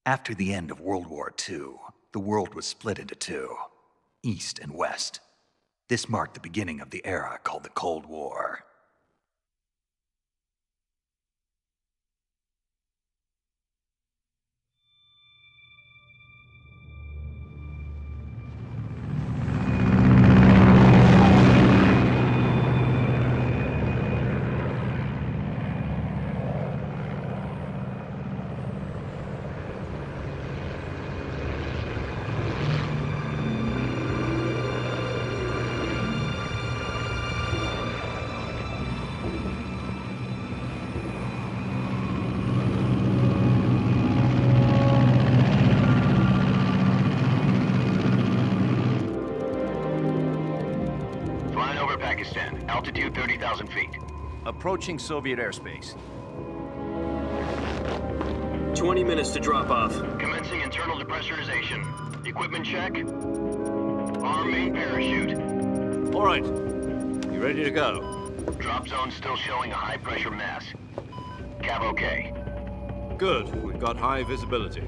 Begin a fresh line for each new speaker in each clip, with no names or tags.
After the end of World War II, the world was split into two, East and West. This marked the beginning of the era called the Cold War.
Altitude 30,000 feet.
Approaching Soviet airspace.
20 minutes to drop off.
Commencing internal depressurization. Equipment check. Arm main parachute.
All right. You ready to go?
Drop zone still showing a high pressure mass. Cav okay.
Good. We've got high visibility.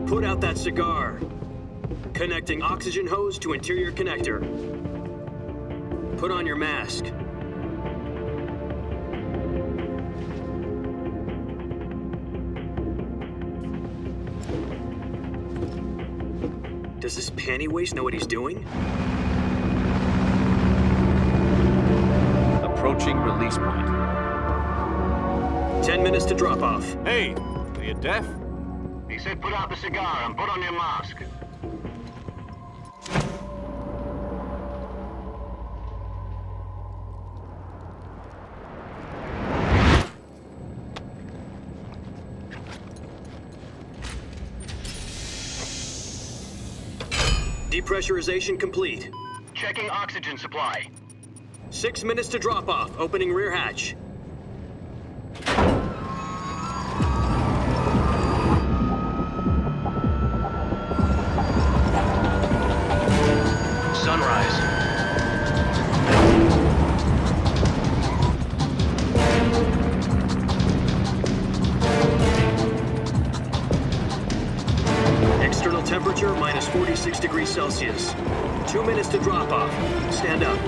Put out that cigar. Connecting oxygen hose to interior connector. Put on your mask. Does this panty waste know what he's doing?
Approaching release point.
10 minutes to drop off.
Hey, are you deaf?
He said put out the cigar and put on your mask.
Depressurization complete.
Checking oxygen supply.
6 minutes to drop off. Opening rear hatch.
Sunrise.
External temperature minus 46 degrees Celsius. 2 minutes to drop off. Stand up.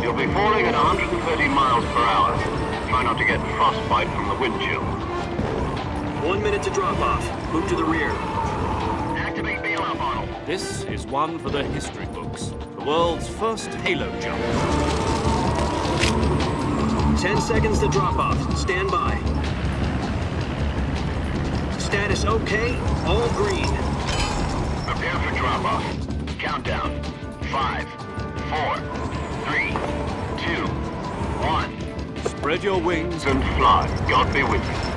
You'll be falling at 130 miles per hour. Try not to get frostbite from the wind chill.
1 minute to drop off. Move to the rear.
Activate bailout model.
This is one for the history books. The world's first halo jump.
10 seconds to drop off. Stand by. Status okay. All green.
Prepare for drop-off. Countdown. 5, 4, 3, 2, 1.
Spread your wings
And fly. God be with you.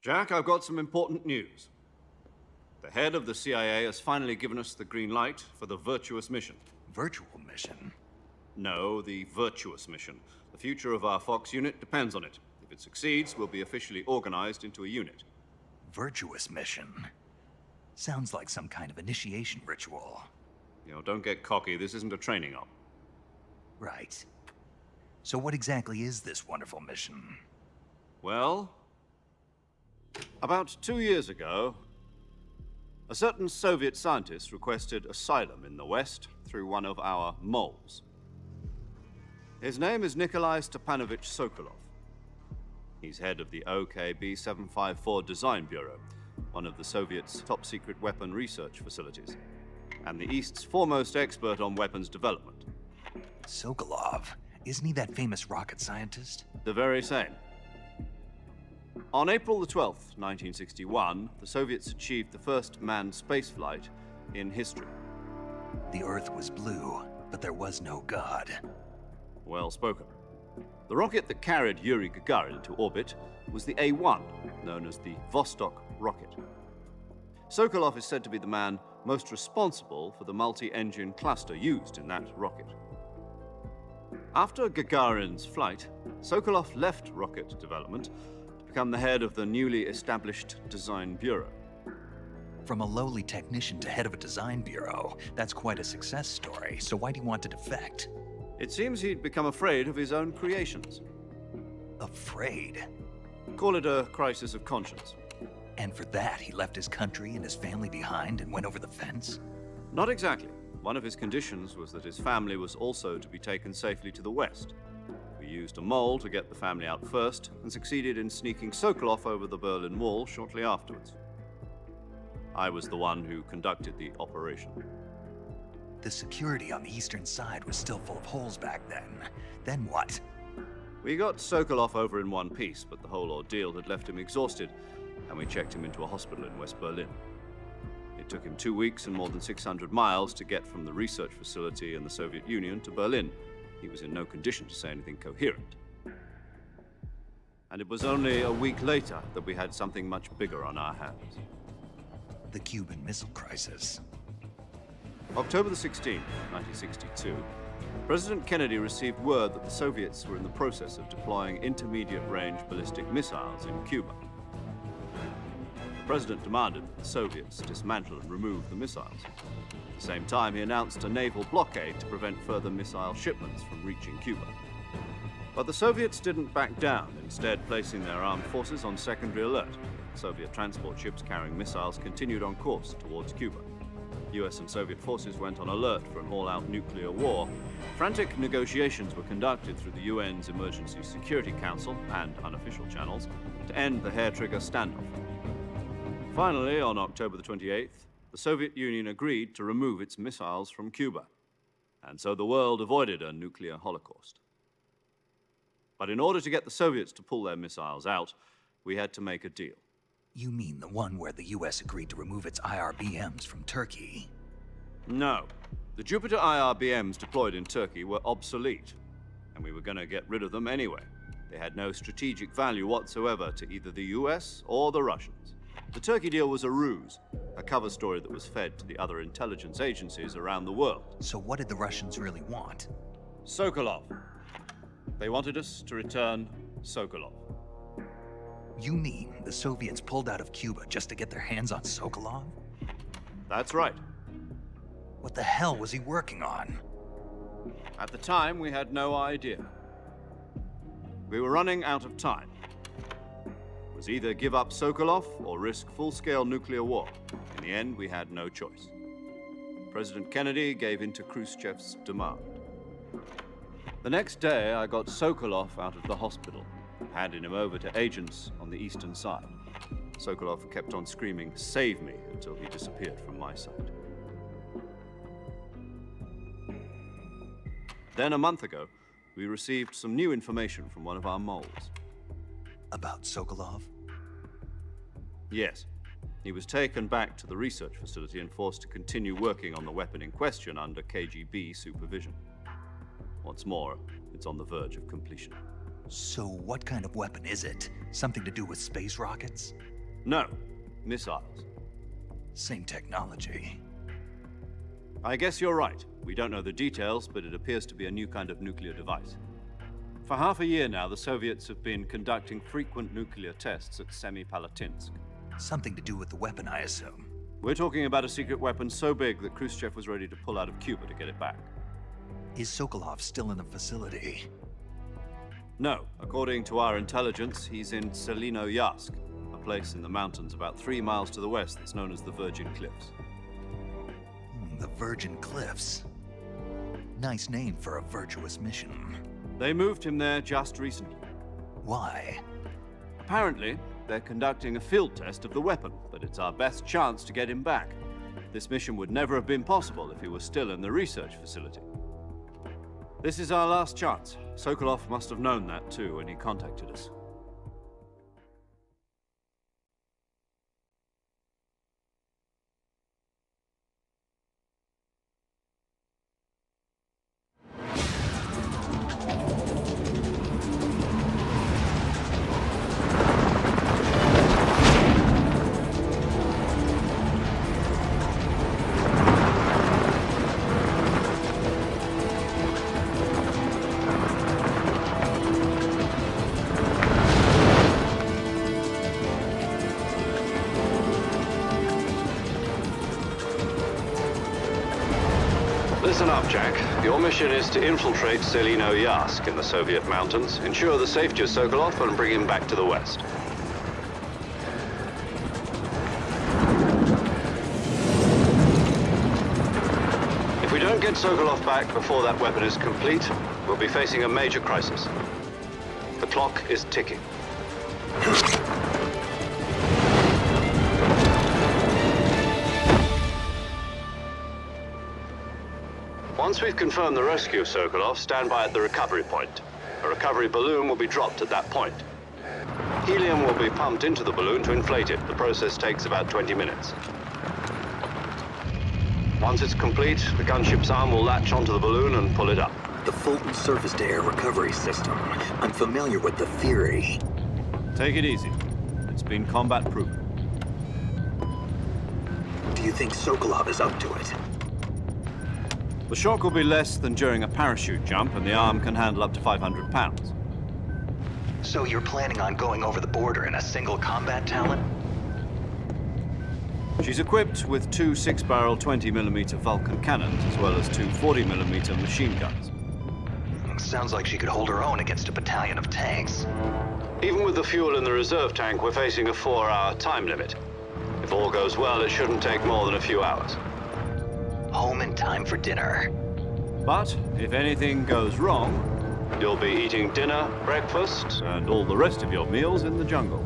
Jack, I've got some important news. The head of the CIA has finally given us the green light for the Virtuous mission.
Virtual mission?
No, the Virtuous mission. The future of our Fox unit depends on it. If it succeeds, we'll be officially organized into a unit.
Virtuous mission? Sounds like some kind of initiation ritual.
You know, don't get cocky. This isn't a training op.
Right. So what exactly is this wonderful mission?
Well, about 2 years ago, a certain Soviet scientist requested asylum in the West through one of our moles. His name is Nikolai Stepanovich Sokolov. He's head of the OKB-754 Design Bureau, one of the Soviets' top-secret weapon research facilities, and the East's foremost expert on weapons development.
Sokolov? Isn't he that famous rocket scientist?
The very same. On April the 12th, 1961, the Soviets achieved the first manned spaceflight in history.
The Earth was blue, but there was no God.
Well spoken. The rocket that carried Yuri Gagarin into orbit was the A-1, known as the Vostok rocket. Sokolov is said to be the man most responsible for the multi-engine cluster used in that rocket. After Gagarin's flight, Sokolov left rocket development to become the head of the newly established Design Bureau.
From a lowly technician to head of a design bureau, that's quite a success story, so why do you want to defect?
It seems he'd become afraid of his own creations.
Afraid?
Call it a crisis of conscience.
And for that, he left his country and his family behind and went over the fence?
Not exactly. One of his conditions was that his family was also to be taken safely to the west. We used a mole to get the family out first and succeeded in sneaking Sokolov over the Berlin Wall shortly afterwards. I was the one who conducted the operation.
The security on the eastern side was still full of holes back then. Then what?
We got Sokolov over in one piece, but the whole ordeal had left him exhausted, and we checked him into a hospital in West Berlin. It took him 2 weeks and more than 600 miles to get from the research facility in the Soviet Union to Berlin. He was in no condition to say anything coherent. And it was only a week later that we had something much bigger on our hands.
The Cuban Missile Crisis.
October the 16th, 1962, President Kennedy received word that the Soviets were in the process of deploying intermediate-range ballistic missiles in Cuba. The president demanded that the Soviets dismantle and remove the missiles. At the same time, he announced a naval blockade to prevent further missile shipments from reaching Cuba. But the Soviets didn't back down, instead placing their armed forces on secondary alert. Soviet transport ships carrying missiles continued on course towards Cuba. US and Soviet forces went on alert for an all-out nuclear war. Frantic negotiations were conducted through the UN's Emergency Security Council and unofficial channels to end the hair-trigger standoff. Finally, on October the 28th, the Soviet Union agreed to remove its missiles from Cuba. And so the world avoided a nuclear holocaust. But in order to get the Soviets to pull their missiles out, we had to make a deal.
You mean the one where the US agreed to remove its IRBMs from Turkey?
No. The Jupiter IRBMs deployed in Turkey were obsolete, and we were going to get rid of them anyway. They had no strategic value whatsoever to either the US or the Russians. The Turkey deal was a ruse, a cover story that was fed to the other intelligence agencies around the world.
So what did the Russians really want?
Sokolov. They wanted us to return Sokolov.
You mean the Soviets pulled out of Cuba just to get their hands on Sokolov?
That's right.
What the hell was he working on?
At the time, we had no idea. We were running out of time. It was either give up Sokolov or risk full-scale nuclear war. In the end, we had no choice. President Kennedy gave in to Khrushchev's demand. The next day, I got Sokolov out of the hospital, handing him over to agents on the eastern side. Sokolov kept on screaming, "Save me," until he disappeared from my sight. Then, a month ago, we received some new information from one of our moles.
About Sokolov?
Yes. He was taken back to the research facility and forced to continue working on the weapon in question under KGB supervision. What's more, it's on the verge of completion.
So what kind of weapon is it? Something to do with space rockets?
No, missiles.
Same technology.
I guess you're right. We don't know the details, but it appears to be a new kind of nuclear device. For half a year now, the Soviets have been conducting frequent nuclear tests at Semipalatinsk.
Something to do with the weapon, I assume.
We're talking about a secret weapon so big that Khrushchev was ready to pull out of Cuba to get it back.
Is Sokolov still in the facility?
No. According to our intelligence, he's in Selino-Yarsk, a place in the mountains about 3 miles to the west that's known as the Virgin Cliffs.
The Virgin Cliffs. Nice name for a virtuous mission.
They moved him there just recently.
Why?
Apparently, they're conducting a field test of the weapon, but it's our best chance to get him back. This mission would never have been possible if he was still in the research facility. This is our last chance. Sokolov must have known that too when he contacted us. Listen up, Jack. Your mission is to infiltrate Selino Yask in the Soviet mountains, ensure the safety of Sokolov, and bring him back to the West. If we don't get Sokolov back before that weapon is complete, we'll be facing a major crisis. The clock is ticking. Once we've confirmed the rescue of Sokolov, stand by at the recovery point. A recovery balloon will be dropped at that point. Helium will be pumped into the balloon to inflate it. The process takes about 20 minutes. Once it's complete, the gunship's arm will latch onto the balloon and pull it up.
The Fulton surface-to-air recovery system. I'm familiar with the theory.
Take it easy. It's been combat-proven.
Do you think Sokolov is up to it?
The shock will be less than during a parachute jump, and the arm can handle up to 500 pounds.
So you're planning on going over the border in a single combat Talon?
She's equipped with two 6-barrel 20mm Vulcan cannons, as well as two 40mm machine guns.
Sounds like she could hold her own against a battalion of tanks.
Even with the fuel in the reserve tank, we're facing a 4-hour time limit. If all goes well, it shouldn't take more than a few hours.
Home in time for dinner.
But if anything goes wrong, you'll be eating dinner, breakfast, and all the rest of your meals in the jungle.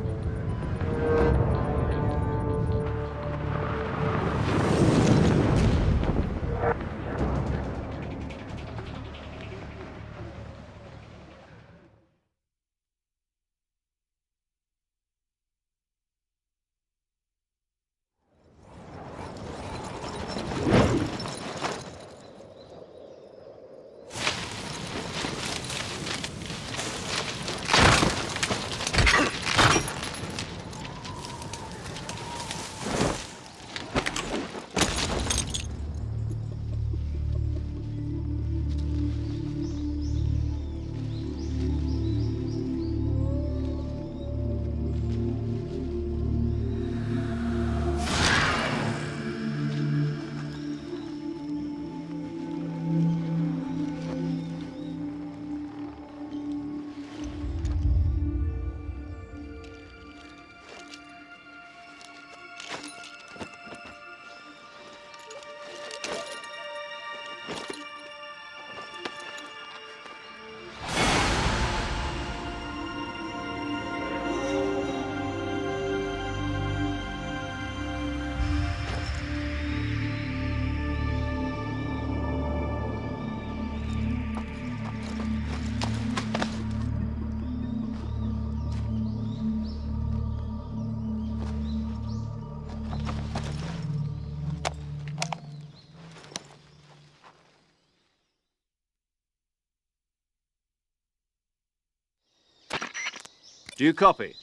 Do you copy?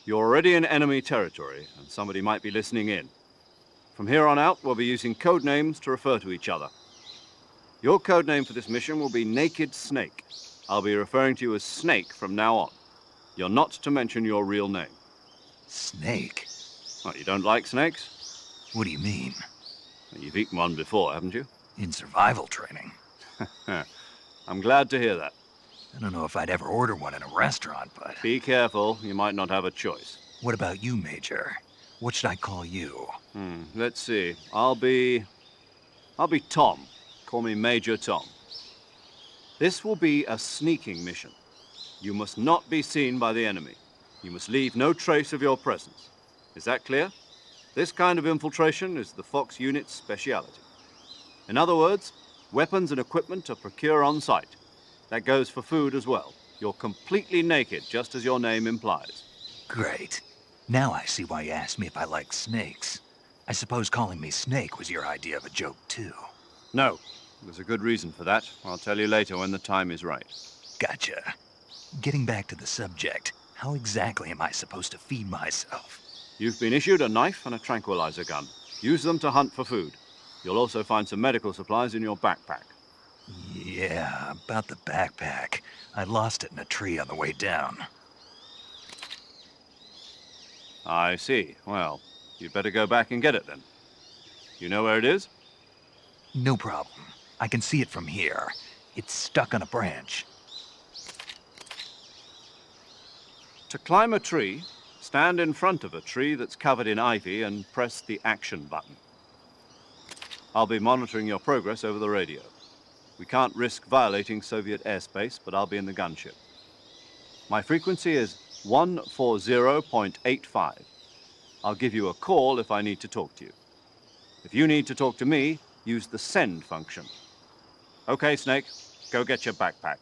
You're already in enemy territory, and somebody might be listening in. From here on out, we'll be using code names to refer to each other. Your code name for this mission will be Naked Snake. I'll be referring to you as Snake from now on. You're not to mention your real name.
Snake?
What, you don't like snakes?
What do you mean?
You've eaten one before, haven't you?
In survival training.
I'm glad to hear that.
I don't know if I'd ever order one in a restaurant, but...
Be careful, you might not have a choice.
What about you, Major? What should I call you?
Let's see. I'll be Tom. Call me Major Tom. This will be a sneaking mission. You must not be seen by the enemy. You must leave no trace of your presence. Is that clear? This kind of infiltration is the Fox unit's speciality. In other words, weapons and equipment are procured on site. That goes for food as well. You're completely naked, just as your name implies.
Great. Now I see why you asked me if I like snakes. I suppose calling me Snake was your idea of a joke, too.
No, there's a good reason for that. I'll tell you later when the time is right.
Gotcha. Getting back to the subject, how exactly am I supposed to feed myself?
You've been issued a knife and a tranquilizer gun. Use them to hunt for food. You'll also find some medical supplies in your backpack.
Yeah, about the backpack. I lost it in a tree on the way down.
I see. Well, you'd better go back and get it then. You know where it is?
No problem. I can see it from here. It's stuck on a branch.
To climb a tree, stand in front of a tree that's covered in ivy and press the action button. I'll be monitoring your progress over the radio. We can't risk violating Soviet airspace, but I'll be in the gunship. My frequency is 140.85. I'll give you a call if I need to talk to you. If you need to talk to me, use the send function. Okay, Snake, go get your backpack.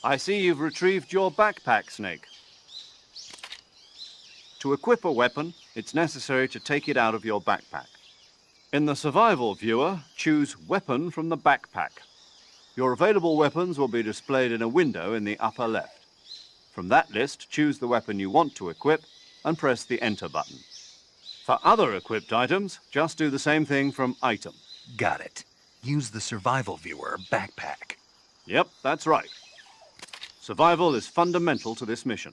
I see you've retrieved your backpack, Snake. To equip a weapon, it's necessary to take it out of your backpack. In the survival viewer, choose Weapon from the backpack. Your available weapons will be displayed in a window in the upper left. From that list, choose the weapon you want to equip and press the Enter button. For other equipped items, just do the same thing from Item.
Got it. Use the survival viewer backpack.
Yep, that's right. Survival is fundamental to this mission.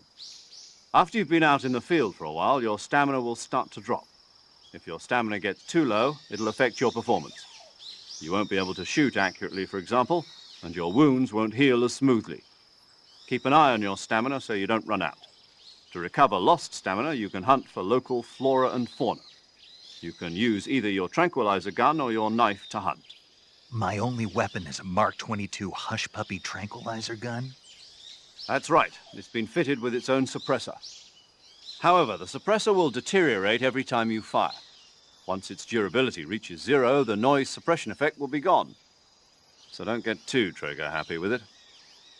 After you've been out in the field for a while, your stamina will start to drop. If your stamina gets too low, it'll affect your performance. You won't be able to shoot accurately, for example, and your wounds won't heal as smoothly. Keep an eye on your stamina so you don't run out. To recover lost stamina, you can hunt for local flora and fauna. You can use either your tranquilizer gun or your knife to hunt.
My only weapon is a Mark 22 Hush Puppy tranquilizer gun?
That's right. It's been fitted with its own suppressor. However, the suppressor will deteriorate every time you fire. Once its durability reaches 0, the noise suppression effect will be gone. So don't get too trigger-happy with it.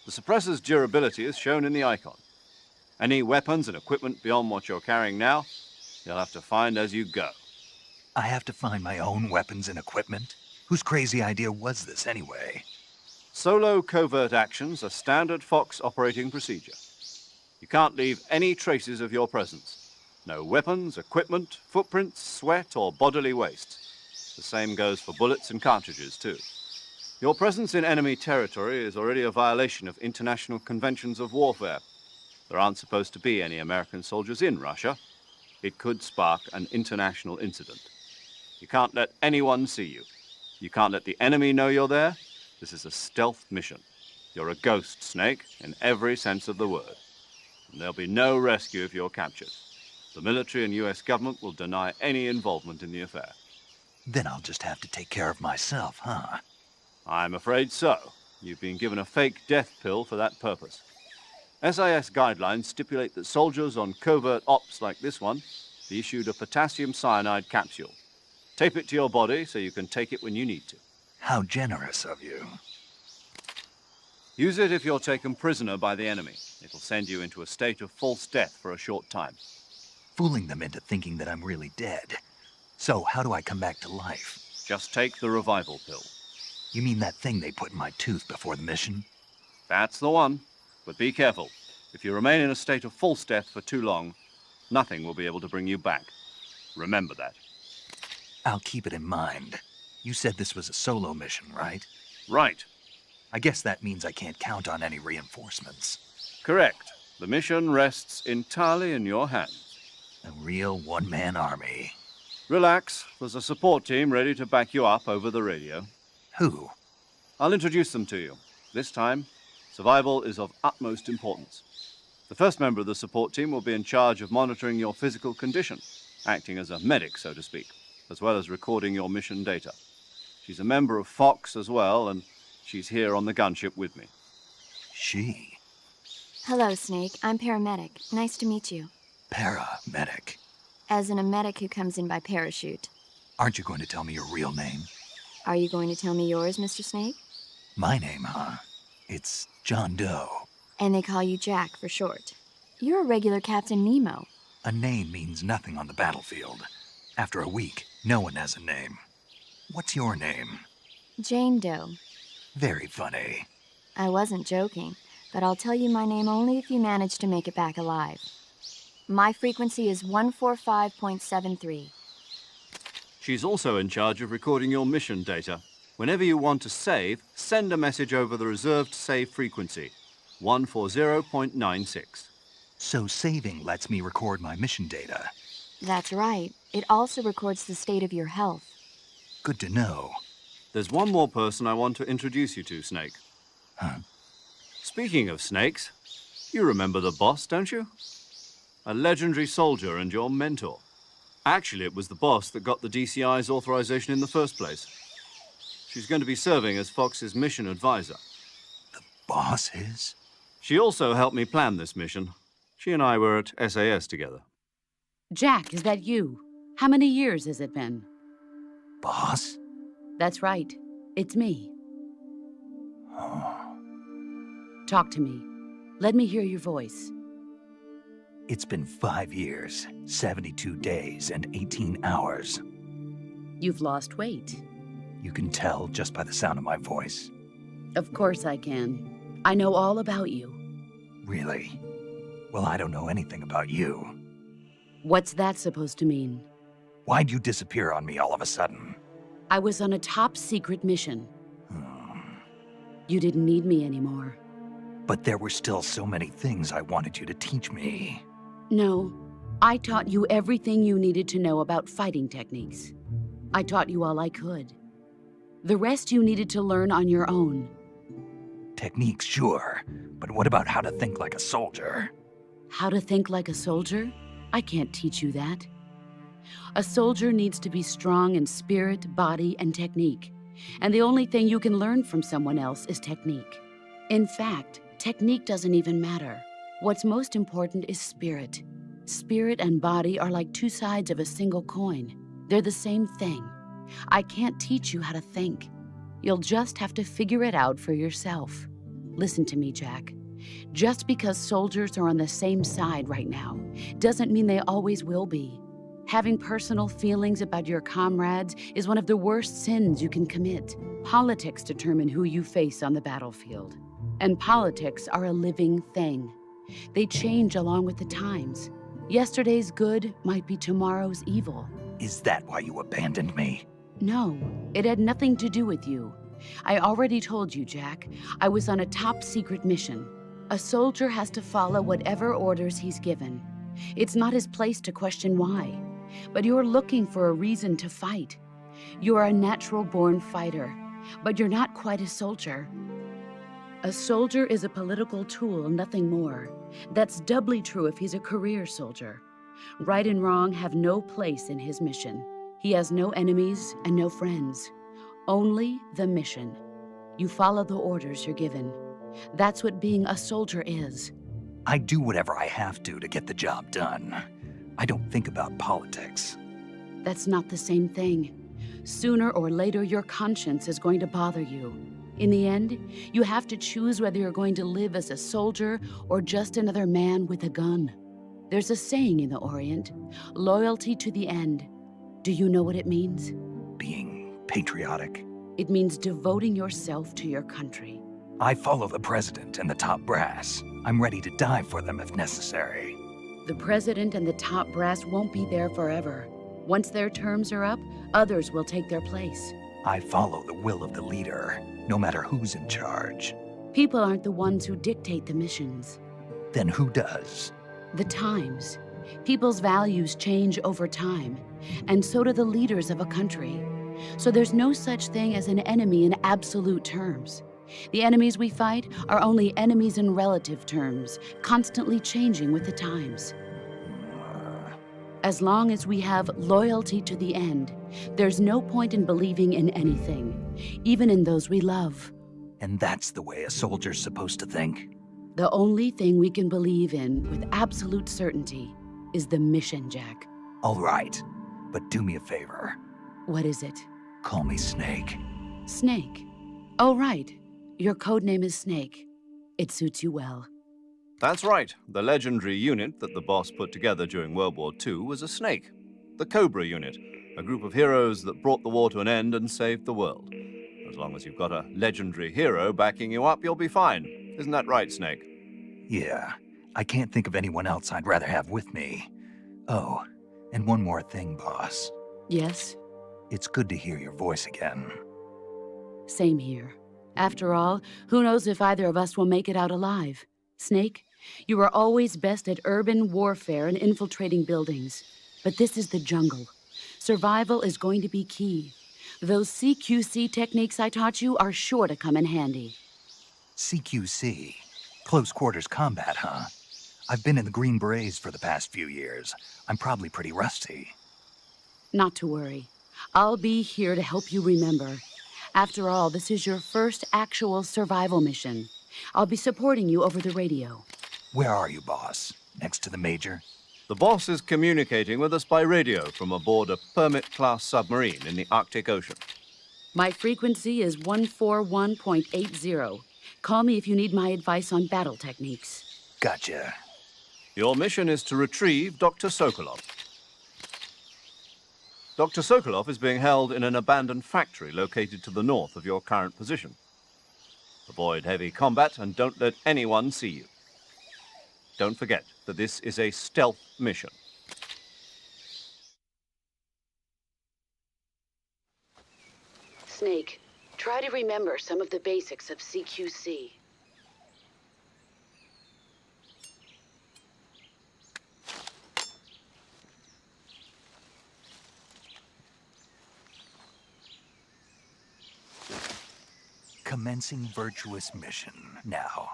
The suppressor's durability is shown in the icon. Any weapons and equipment beyond what you're carrying now, you'll have to find as you go.
I have to find my own weapons and equipment? Whose crazy idea was this anyway?
Solo covert actions are standard Fox operating procedure. You can't leave any traces of your presence. No weapons, equipment, footprints, sweat, or bodily waste. The same goes for bullets and cartridges, too. Your presence in enemy territory is already a violation of international conventions of warfare. There aren't supposed to be any American soldiers in Russia. It could spark an international incident. You can't let anyone see you. You can't let the enemy know you're there. This is a stealth mission. You're a ghost, Snake, in every sense of the word. And there'll be no rescue if you're captured. The military and US government will deny any involvement in the affair.
Then I'll just have to take care of myself, huh?
I'm afraid so. You've been given a fake death pill for that purpose. SIS guidelines stipulate that soldiers on covert ops like this one be issued a potassium cyanide capsule. Tape it to your body so you can take it when you need to.
How generous of you.
Use it if you're taken prisoner by the enemy. It'll send you into a state of false death for a short time.
Fooling them into thinking that I'm really dead. So, how do I come back to life?
Just take the revival pill.
You mean that thing they put in my tooth before the mission?
That's the one. But be careful. If you remain in a state of false death for too long, nothing will be able to bring you back. Remember that.
I'll keep it in mind. You said this was a solo mission, right?
Right.
I guess that means I can't count on any reinforcements.
Correct. The mission rests entirely in your hands.
A real one-man army.
Relax. There's a support team ready to back you up over the radio.
Who?
I'll introduce them to you. This time, survival is of utmost importance. The first member of the support team will be in charge of monitoring your physical condition, acting as a medic, so to speak, as well as recording your mission data. She's a member of Fox as well, and she's here on the gunship with me.
She?
Hello, Snake. I'm paramedic. Nice to meet you.
Paramedic.
As in a medic who comes in by parachute.
Aren't you going to tell me your real name?
Are you going to tell me yours, Mr. Snake?
My name, huh? It's John Doe.
And they call you Jack for short. You're a regular Captain Nemo.
A name means nothing on the battlefield. After a week, no one has a name. What's your name?
Jane Doe.
Very funny.
I wasn't joking, but I'll tell you my name only if you manage to make it back alive. My frequency is 145.73.
She's also in charge of recording your mission data. Whenever you want to save, send a message over the reserved save frequency, 140.96.
So saving lets me record my mission data.
That's right. It also records the state of your health.
Good to know.
There's one more person I want to introduce you to, Snake.
Huh?
Speaking of snakes, you remember the boss, don't you? A legendary soldier and your mentor. Actually, it was the boss that got the DCI's authorization in the first place. She's going to be serving as Fox's mission advisor.
Boss is?
She also helped me plan this mission. She and I were at SAS together.
Jack, is that you? How many years has it been?
Boss?
That's right. It's me.
Oh.
Talk to me. Let me hear your voice.
It's been 5 years, 72 days, and 18 hours.
You've lost weight.
You can tell just by the sound of my voice.
Of course I can. I know all about you.
Really? Well, I don't know anything about you.
What's that supposed to mean?
Why'd you disappear on me all of a sudden?
I was on a top-secret mission. You didn't need me anymore.
But there were still so many things I wanted you to teach me.
No, I taught you everything you needed to know about fighting techniques. I taught you all I could. The rest you needed to learn on your own.
Techniques, sure. But what about how to think like a soldier?
How to think like a soldier? I can't teach you that. A soldier needs to be strong in spirit, body, and technique. And the only thing you can learn from someone else is technique. In fact, technique doesn't even matter. What's most important is spirit. Spirit and body are like two sides of a single coin. They're the same thing. I can't teach you how to think. You'll just have to figure it out for yourself. Listen to me, Jack. Just because soldiers are on the same side right now doesn't mean they always will be. Having personal feelings about your comrades is one of the worst sins you can commit. Politics determine who you face on the battlefield. And politics are a living thing. They change along with the times. Yesterday's good might be tomorrow's evil.
Is that why you abandoned me?
No, it had nothing to do with you. I already told you, Jack. I was on a top-secret mission. A soldier has to follow whatever orders he's given. It's not his place to question why. But you're looking for a reason to fight. You're a natural-born fighter, but you're not quite a soldier. A soldier is a political tool, nothing more. That's doubly true if he's a career soldier. Right and wrong have no place in his mission. He has no enemies and no friends. Only the mission. You follow the orders you're given. That's what being a soldier is.
I do whatever I have to get the job done. I don't think about politics.
That's not the same thing. Sooner or later, your conscience is going to bother you. In the end, you have to choose whether you're going to live as a soldier or just another man with a gun. There's a saying in the Orient, loyalty to the end. Do you know what it means?
Being patriotic.
It means devoting yourself to your country.
I follow the president and the top brass. I'm ready to die for them if necessary.
The president and the top brass won't be there forever. Once their terms are up, others will take their place.
I follow the will of the leader, no matter who's in charge.
People aren't the ones who dictate the missions.
Then who does?
The times. People's values change over time, and so do the leaders of a country. So there's no such thing as an enemy in absolute terms. The enemies we fight are only enemies in relative terms, constantly changing with the times. As long as we have loyalty to the end, there's no point in believing in anything, even in those we love.
And that's the way a soldier's supposed to think?
The only thing we can believe in with absolute certainty is the mission, Jack.
All right, but do me a favor.
What is it?
Call me Snake.
Snake. Oh, right. Your code name is Snake. It suits you well.
That's right. The legendary unit that the boss put together during World War II was a snake. The Cobra unit, a group of heroes that brought the war to an end and saved the world. As long as you've got a legendary hero backing you up, you'll be fine. Isn't that right, Snake?
Yeah, I can't think of anyone else I'd rather have with me. Oh, and one more thing, boss.
Yes?
It's good to hear your voice again.
Same here. After all, who knows if either of us will make it out alive? Snake, you are always best at urban warfare and infiltrating buildings. But this is the jungle. Survival is going to be key. Those CQC techniques I taught you are sure to come in handy.
CQC? Close quarters combat, huh? I've been in the Green Berets for the past few years. I'm probably pretty rusty.
Not to worry. I'll be here to help you remember. After all, this is your first actual survival mission. I'll be supporting you over the radio.
Where are you, boss? Next to the Major?
The boss is communicating with us by radio from aboard a Permit-class submarine in the Arctic Ocean.
My frequency is 141.80. Call me if you need my advice on battle techniques.
Gotcha.
Your mission is to retrieve Dr. Sokolov. Dr. Sokolov is being held in an abandoned factory located to the north of your current position. Avoid heavy combat and don't let anyone see you. Don't forget that this is a stealth mission.
Snake, try to remember some of the basics of CQC.
Commencing virtuous mission now.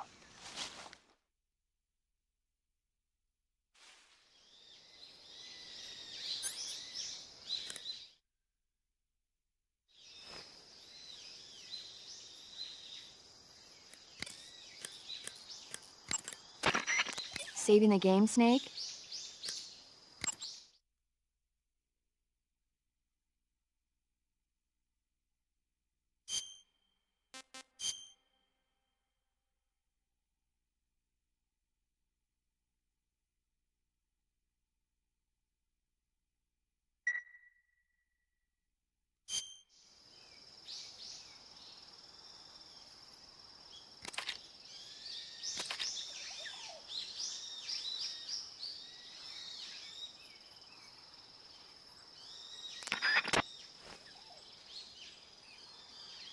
Saving the game, Snake?